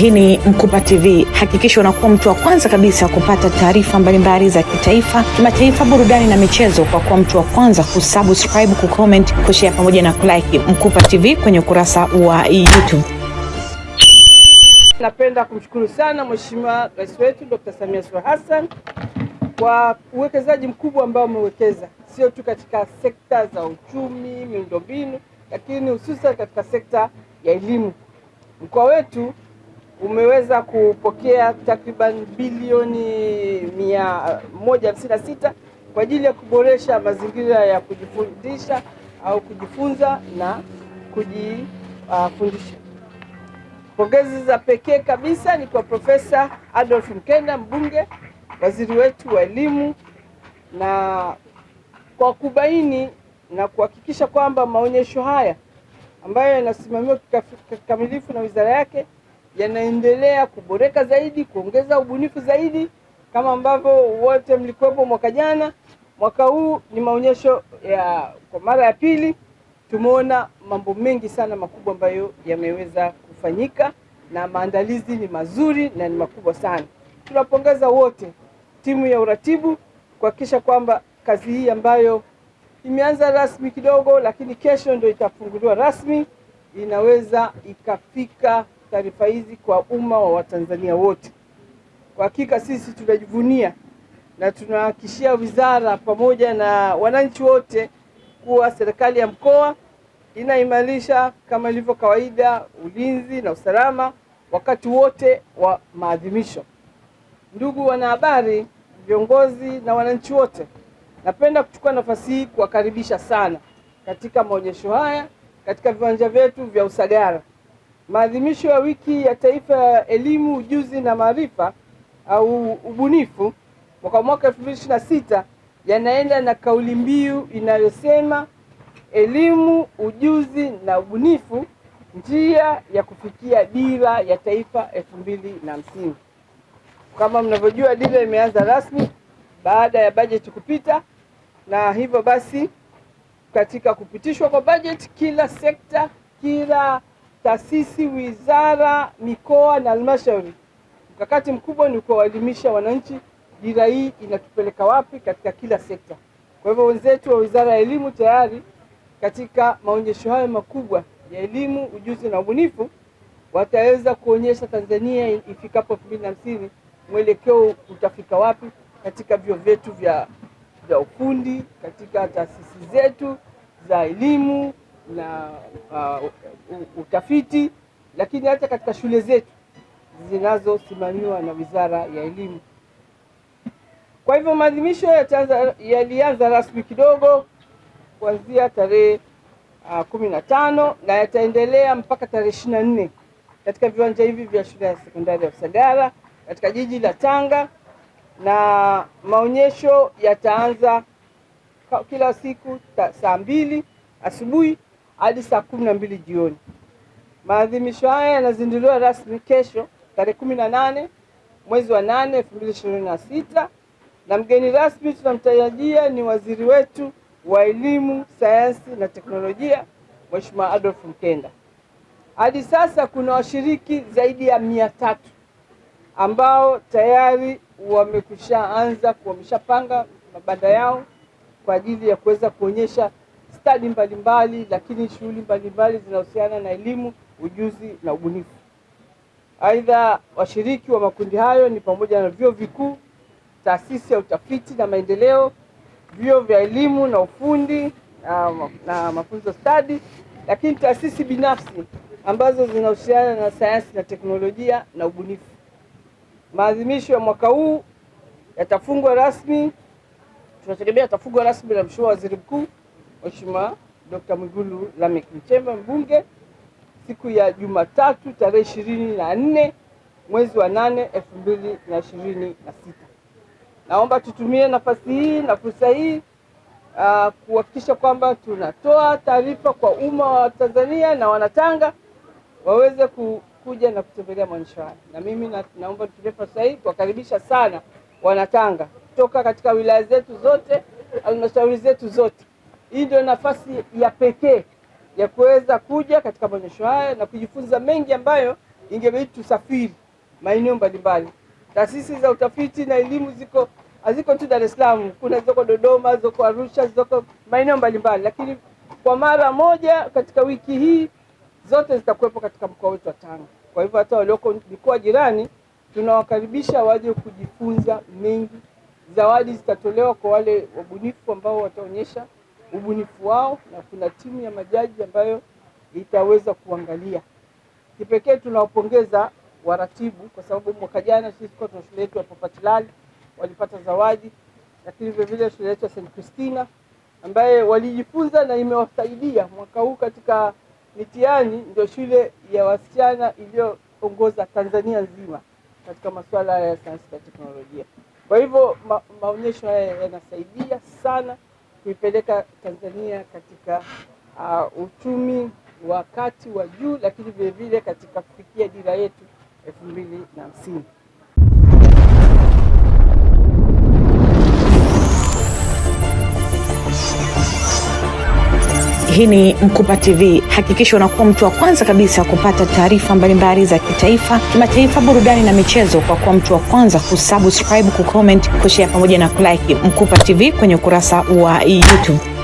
Hii ni Mkupa TV. Hakikisha unakuwa mtu wa kwanza kabisa kupata taarifa mbalimbali za kitaifa, kimataifa, burudani na michezo kwa kuwa mtu wa kwanza kusubscribe, kucomment, kushare pamoja na kulike Mkupa TV kwenye ukurasa wa YouTube. Napenda kumshukuru sana Mheshimiwa Rais wetu Dr. Samia Suluhu Hassan kwa uwekezaji mkubwa ambao amewekeza sio tu katika sekta za uchumi, miundombinu, lakini hususan katika sekta ya elimu. Mkoa wetu umeweza kupokea takriban bilioni 156 kwa ajili ya kuboresha mazingira ya kujifundisha au kujifunza na kujifundisha. Pongezi za pekee kabisa ni kwa Profesa Adolf Mkenda, mbunge, waziri wetu wa elimu, na kwa kubaini na kuhakikisha kwamba maonyesho haya ambayo yanasimamiwa kikamilifu na wizara yake yanaendelea kuboreka zaidi, kuongeza ubunifu zaidi, kama ambavyo wote mlikuwepo mwaka jana. Mwaka huu ni maonyesho ya kwa mara ya pili. Tumeona mambo mengi sana makubwa ambayo yameweza kufanyika na maandalizi ni mazuri na ni makubwa sana. Tunapongeza wote timu ya uratibu kuhakikisha kwamba kazi hii ambayo imeanza rasmi kidogo, lakini kesho ndio itafunguliwa rasmi, inaweza ikafika taarifa hizi kwa umma wa Watanzania wote. Kwa hakika sisi tunajivunia na tunahakikishia wizara pamoja na wananchi wote kuwa serikali ya mkoa inaimarisha kama ilivyo kawaida ulinzi na usalama wakati wote wa maadhimisho. Ndugu wanahabari, viongozi na wananchi wote, napenda kuchukua nafasi hii kuwakaribisha sana katika maonyesho haya katika viwanja vyetu vya Usagara. Maadhimisho ya wiki ya taifa ya elimu, ujuzi na maarifa au ubunifu mwaka 2026 yanaenda na kauli mbiu inayosema elimu, ujuzi na ubunifu, njia ya kufikia dira ya taifa 2050. Kama mnavyojua, dira imeanza rasmi baada ya bajeti kupita, na hivyo basi katika kupitishwa kwa bajeti, kila sekta, kila taasisi, wizara, mikoa na halmashauri, mkakati mkubwa ni kuwaelimisha wananchi dira hii inatupeleka wapi katika kila sekta. Kwa hivyo wenzetu wa Wizara ya Elimu tayari katika maonyesho hayo makubwa ya elimu, ujuzi na ubunifu wataweza kuonyesha Tanzania ifikapo 2050 mwelekeo utafika wapi katika vyuo vyetu vya ufundi, katika taasisi zetu za elimu na utafiti, lakini hata katika shule zetu zinazosimamiwa na Wizara ya Elimu. Kwa hivyo maadhimisho yalianza rasmi kidogo kuanzia tarehe 15 na yataendelea mpaka tarehe 24 katika viwanja hivi vya shule ya sekondari ya Usagara katika jiji la Tanga, na maonyesho yataanza kila siku saa 2 asubuhi hadi saa 12 jioni. Maadhimisho haya yanazinduliwa rasmi kesho tarehe 18 mwezi wa 8 2026, na mgeni rasmi tunamtarajia ni waziri wetu wa elimu, sayansi na teknolojia, Mheshimiwa Adolf Mkenda. Hadi sasa kuna washiriki zaidi ya 300 ambao tayari wameshapanga mabanda yao kwa ajili ya kuweza kuonyesha stadi mbalimbali, lakini shughuli mbalimbali zinahusiana na elimu, ujuzi na ubunifu. Aidha, washiriki wa makundi hayo ni pamoja na vyuo vikuu, taasisi ya utafiti na maendeleo, vyuo vya elimu na ufundi na mafunzo stadi, lakini taasisi binafsi ambazo zinahusiana na sayansi na teknolojia na ubunifu. Maadhimisho ya mwaka huu yatafungwa rasmi, tunategemea yatafungwa rasmi na Mheshimiwa Waziri Mkuu Mheshimiwa Dr. Mwigulu Lameck Nchemba, mbunge, siku ya Jumatatu tarehe 24 mwezi wa 8 2026. Naomba tutumie nafasi hii na fursa hii kuhakikisha kwamba tunatoa taarifa kwa umma wa Tanzania na Wanatanga waweze kuja na kutembelea maonyesho haya. Na mimi naomba tutumie fursa hii kuwakaribisha sana Wanatanga kutoka katika wilaya zetu zote, halmashauri zetu zote. Hii ndio nafasi ya pekee ya kuweza kuja katika maonyesho haya na kujifunza mengi ambayo ingebidi tusafiri maeneo mbalimbali. Taasisi za utafiti na elimu haziko tu Dar es Salaam, kuna ziko Dodoma, ziko Arusha, ziko maeneo mbalimbali, lakini kwa mara moja katika wiki hii zote zitakuwepo katika mkoa wetu wa Tanga. Kwa hivyo hata walioko mikoa jirani tunawakaribisha waje kujifunza mengi. Zawadi zitatolewa kwa wale wabunifu ambao wataonyesha ubunifu wao, na kuna timu ya majaji ambayo itaweza kuangalia. Kipekee tunawapongeza waratibu kwa sababu mwaka jana sisi kwa shule yetu ya Papatilali walipata zawadi, lakini vile vile shule yetu ya St. Christina ambaye walijifunza na imewasaidia mwaka huu katika mitihani, ndio shule ya wasichana iliyoongoza Tanzania nzima katika masuala ya sayansi na teknolojia. Kwa hivyo maonyesho haya yanasaidia sana kuipeleka Tanzania katika uchumi wa kati wa juu, lakini vile vile katika kufikia dira yetu 2050. Hii ni Mkupa TV. Hakikisha unakuwa mtu wa kwanza kabisa kupata taarifa mbalimbali za kitaifa, kimataifa, burudani na michezo kwa kuwa mtu wa kwanza kusubscribe, kucomment, kushare pamoja na kulike Mkupa TV kwenye ukurasa wa YouTube.